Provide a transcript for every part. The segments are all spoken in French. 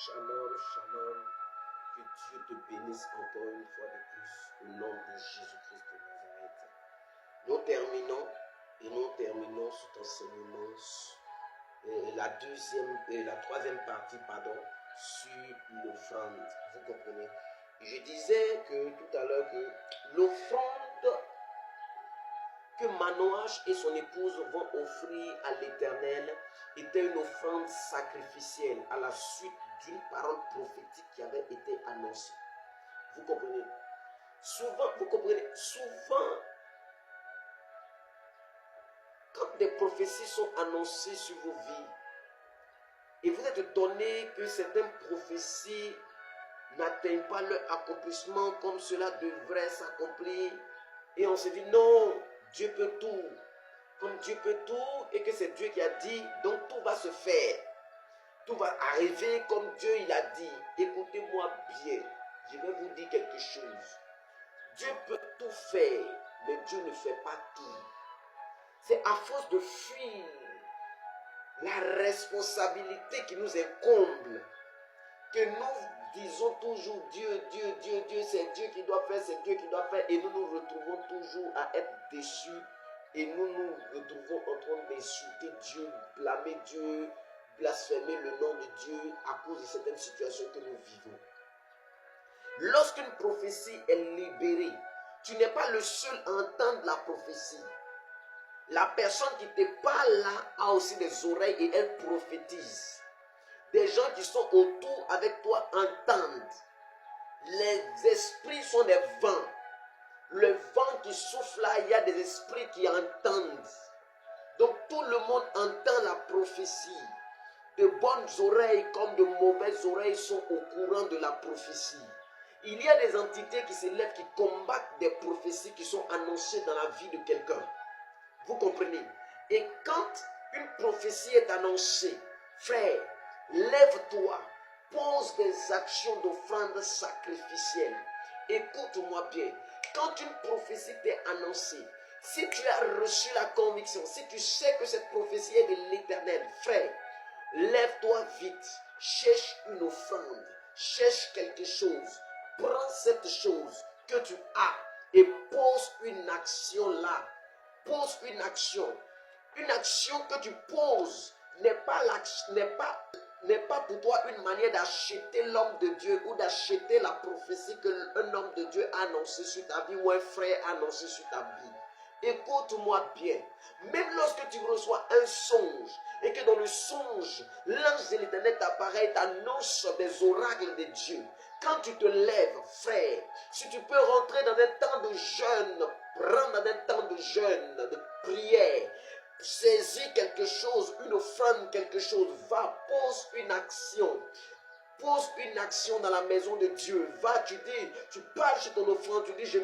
Shalom, shalom. Que Dieu te bénisse encore une fois de plus au nom de Jésus-Christ de Nazareth. Nous terminons cet enseignement, la troisième partie, sur l'offrande. Vous comprenez? Je disais que tout à l'heure que l'offrande que Manoach et son épouse vont offrir à l'Éternel était une offrande sacrificielle à la suite d'une parole prophétique qui avait été annoncée. Vous comprenez? Souvent, quand des prophéties sont annoncées sur vos vies, et vous êtes étonné que certaines prophéties n'atteignent pas leur accomplissement comme cela devrait s'accomplir, et on se dit non, Dieu peut tout. Comme Dieu peut tout et que c'est Dieu qui a dit, donc tout va se faire. Tout va arriver comme Dieu il a dit. Écoutez-moi bien, je vais vous dire quelque chose. Dieu peut tout faire, mais Dieu ne fait pas tout. C'est à force de fuir la responsabilité qui nous incombe que nous disons toujours Dieu, c'est Dieu qui doit faire, c'est Dieu qui doit faire, et nous nous retrouvons toujours à être déçus. Et nous nous retrouvons en train d'insulter Dieu, blâmer Dieu, blasphémer le nom de Dieu à cause de certaines situations que nous vivons. Lorsqu'une prophétie est libérée, tu n'es pas le seul à entendre la prophétie. La personne qui te parle là a aussi des oreilles et elle prophétise. Des gens qui sont autour avec toi entendent. Les esprits sont des vents. Le vent qui souffle là, il y a des esprits qui entendent. Donc tout le monde entend la prophétie. De bonnes oreilles comme de mauvaises oreilles sont au courant de la prophétie. Il y a des entités qui se lèvent, qui combattent des prophéties qui sont annoncées dans la vie de quelqu'un. Vous comprenez? Et quand une prophétie est annoncée, frère, lève-toi, pose des actions d'offrande sacrificielle. Écoute-moi bien. Quand une prophétie t'est annoncée, si tu as reçu la conviction, si tu sais que cette prophétie est de l'Éternel, frère, lève-toi vite, cherche une offrande, cherche quelque chose, prends cette chose que tu as et pose une action là. Pose une action. Une action que tu poses n'est pas pour toi une manière d'acheter l'homme de Dieu ou d'acheter la prophétie qu'un homme de Dieu a annoncée sur ta vie ou un frère a annoncé sur ta vie. Écoute-moi bien. Même lorsque tu reçois un songe et que dans le songe, l'ange de l'Éternel t'apparaît et t'annonce des oracles de Dieu. Quand tu te lèves, frère, si tu peux rentrer dans un temps de jeûne, prends dans un temps de jeûne, de prière, saisis quelque chose, une offrande, quelque chose, va, pose une action. Pose une action dans la maison de Dieu. Va, tu dis, tu parles sur ton offrande, tu dis, je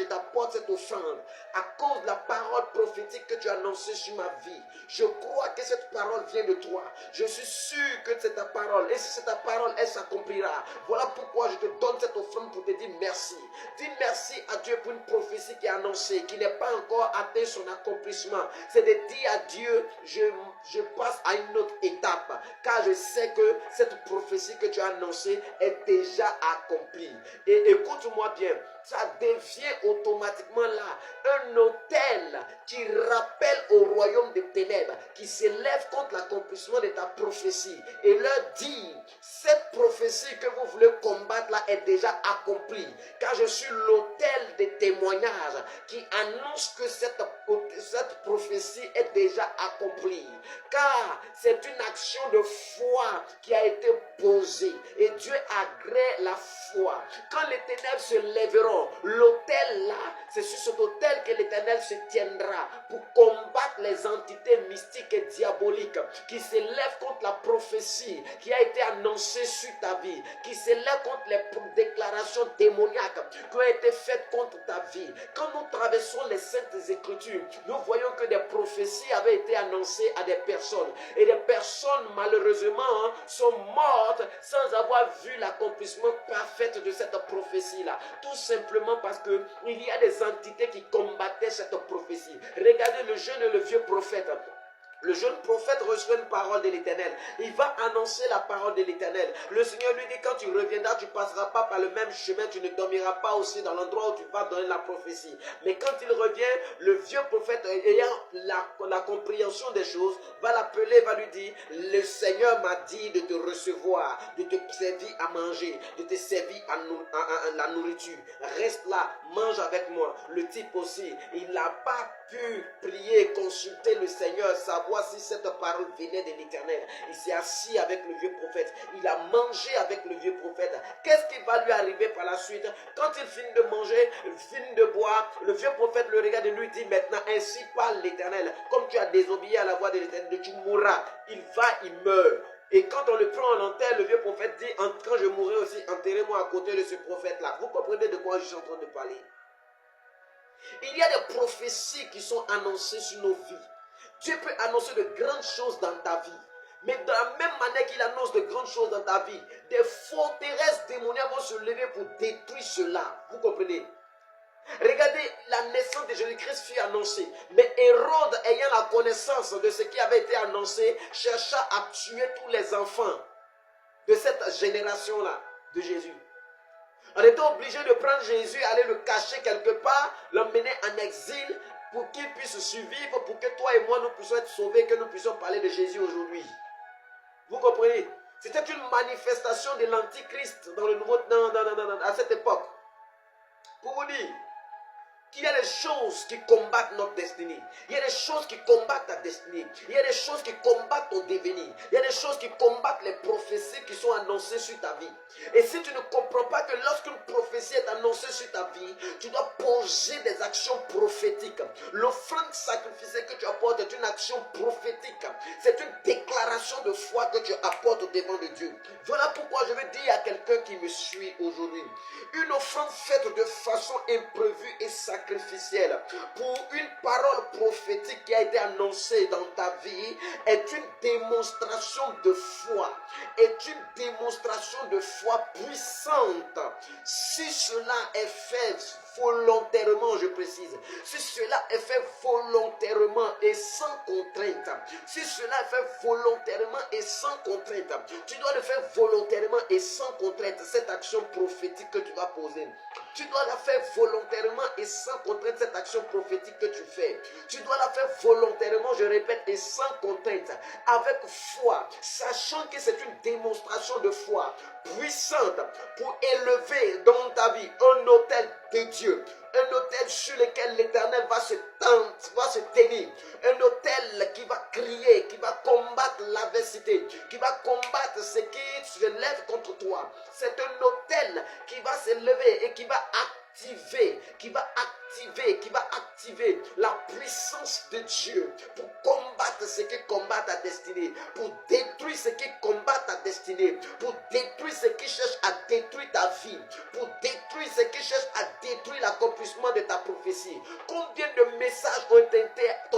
t'apporte cette offrande à cause de la parole prophétique que tu as annoncée sur ma vie. Je crois que cette parole vient de toi. Je suis sûr que c'est ta parole. Et si c'est ta parole, elle s'accomplira. Voilà pourquoi je te donne cette offrande pour te dire merci. Dis merci à Dieu pour une prophétie qui est annoncée, qui n'est pas encore atteint son accomplissement. C'est de dire à Dieu, je passe à une autre étape. Car je sais que cette prophétie que tu as annoncée est déjà accomplie. Et écoute-moi bien, ça devient automatiquement là un autel qui rappelle au royaume des ténèbres, qui s'élève contre l'accomplissement de ta prophétie et leur dit, cette prophétie que vous voulez combattre là est déjà accomplie, car je suis l'autel des témoignages qui annonce que cette prophétie est déjà accomplie, car c'est une action de foi qui a été posée et Dieu agrée la foi. Quand les ténèbres se lèveront, l'autel là, c'est sur cet autel que l'Éternel se tiendra pour combattre les entités mystiques et diaboliques qui se lèvent contre la prophétie qui a été annoncée sur ta vie, qui se lèvent contre les déclarations démoniaques qui ont été faites contre ta vie. Quand nous traversons les Saintes Écritures, nous voyons que des prophéties avaient été annoncées à des personnes et des personnes malheureusement sont mortes sans avoir vu l'accomplissement parfait de cette prophétie-là. Tout simplement parce qu'il y a des entités qui combattaient cette prophétie. Regardez le jeune et le vieux prophète. Le jeune prophète reçoit une parole de l'Éternel. Il va annoncer la parole de l'Éternel. Le Seigneur lui dit, quand tu reviendras, tu ne passeras pas par le même chemin, tu ne dormiras pas aussi dans l'endroit où tu vas donner la prophétie. Mais quand il revient, le vieux prophète, ayant la compréhension des choses, va l'appeler, va lui dire, le Seigneur m'a dit de te recevoir, de te servir à manger, de te servir à la nourriture. Reste là, mange avec moi. Le type aussi, il n'a pas pu prier, consulter le Seigneur, savoir si cette parole venait de l'Éternel. Il s'est assis avec le vieux prophète. Il a mangé avec le vieux prophète. Qu'est-ce qui va lui arriver par la suite? Quand il finit de manger, il finit de boire, le vieux prophète le regarde et lui dit, maintenant, ainsi parle l'Éternel. Comme tu as désobéi à la voix de l'Éternel, tu mourras. Il va, il meurt. Et quand on le prend en enterre, le vieux prophète dit, quand je mourrai aussi, enterrez-moi à côté de ce prophète-là. Vous comprenez de quoi je suis en train de parler? Il y a des prophéties qui sont annoncées sur nos vies. Dieu peut annoncer de grandes choses dans ta vie. Mais de la même manière qu'il annonce de grandes choses dans ta vie, des forteresses démoniaques vont se lever pour détruire cela. Vous comprenez? Regardez, la naissance de Jésus-Christ fut annoncée. Mais Hérode, ayant la connaissance de ce qui avait été annoncé, chercha à tuer tous les enfants de cette génération-là de Jésus. On était obligé de prendre Jésus, aller le cacher quelque part, l'emmener en exil pour qu'il puisse survivre, pour que toi et moi nous puissions être sauvés, que nous puissions parler de Jésus aujourd'hui. Vous comprenez? C'était une manifestation de l'Antichrist dans le Nouveau à cette époque. Pour vous dire qu'il y a des choses qui combattent notre destinée. Il y a des choses qui combattent ta destinée. Il y a des choses qui combattent ton devenir. Il y a des choses qui combattent les prophéties qui sont annoncées sur ta vie. Et si tu ne comprends pas que lorsqu'une prophétie est annoncée sur ta vie, tu dois poser des actions prophétiques. L'offrande sacrificée que tu apportes est une action prophétique. C'est une déclaration de foi que tu apportes devant de Dieu. Voilà pourquoi je veux dire à quelqu'un qui me suit aujourd'hui. Une offrande faite de façon imprévue et sacrificielle pour une parole prophétique qui a été annoncée dans ta vie est une démonstration de foi. Est une démonstration de foi puissante. Si cela est fait volontairement, je précise, si cela est fait volontairement et sans contrainte, si cela est fait volontairement et sans contrainte, tu dois le faire volontairement et sans contrainte, cette action prophétique que tu vas poser. Tu dois la faire volontairement et sans contrainte, cette action prophétique que tu fais. Tu dois la faire volontairement, je répète, et sans contrainte, avec foi, sachant que c'est une démonstration de foi puissante pour élever dans ta vie un autel de Dieu. Un autel sur lequel l'Éternel va se tenir. Un autel qui va crier, qui va combattre l'adversité, qui va combattre ce qui se lève contre toi. C'est un autel qui va se lever et qui va activer la puissance de Dieu pour combattre ce qui combat ta destinée, pour détruire ce qui combat ta destinée, pour détruire ce qui cherche à détruire ta vie, pour détruire ce qui cherche à détruire l'accomplissement de ta prophétie. Combien de messages ont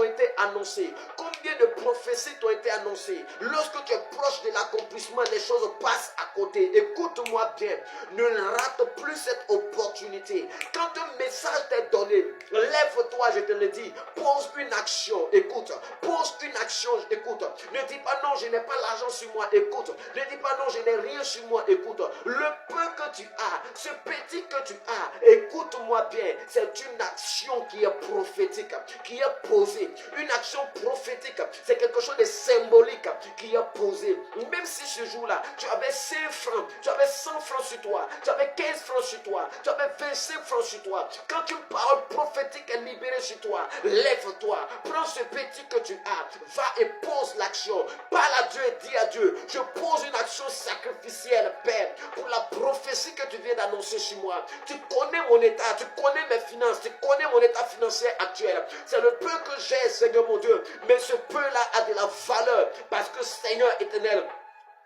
été annoncés? Combien de prophéties t'ont été annoncées? Lorsque tu es proche de l'accomplissement, les choses passent à côté. Écoute-moi bien, ne rate plus cette opportunité. Quand un message t'est donné, lève-toi, je te le dis, pose une action, écoute, pose une action, écoute, ne dis pas non, je n'ai pas l'argent sur moi, écoute, ne dis pas non, je n'ai rien sur moi, écoute, le peu que tu as, ce petit que tu as, écoute-moi bien, c'est une action qui est prophétique, qui est posée, une action prophétique, c'est quelque chose de symbolique qui est posé. Même si ce jour-là, tu avais 5 francs, tu avais 100 francs sur toi, tu avais 15 francs sur toi, tu avais 25 francs sur toi, quand une parole prophétique est libérée sur toi, lève-toi, prends ce petit que tu as, va et pose l'action, parle à Dieu et dis à Dieu, je pose une action sacrificielle, Père, pour la prophétie que tu viens d'annoncer sur moi. Tu connais mon état, tu connais mes finances, tu connais mon état financier actuel, c'est le peu que j'ai, Seigneur mon Dieu, mais ce peu-là a de la valeur, parce que Seigneur éternel,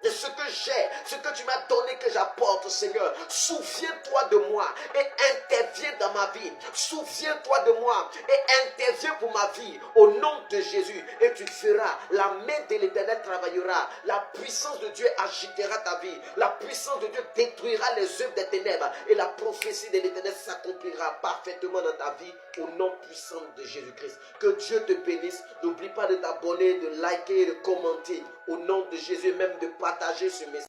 de ce que j'ai, ce que tu m'as donné que j'apporte, Seigneur. Souviens-toi de moi et interviens dans ma vie. Souviens-toi de moi et interviens pour ma vie au nom de Jésus. Et tu feras, la main de l'Éternel travaillera, la puissance de Dieu agitera ta vie, la puissance de Dieu détruira les œuvres des ténèbres et la prophétie de l'Éternel s'accomplira parfaitement dans ta vie au nom puissant de Jésus-Christ. Que Dieu te bénisse. N'oublie pas de t'abonner, de liker et de commenter au nom de Jésus, même de partager ce message.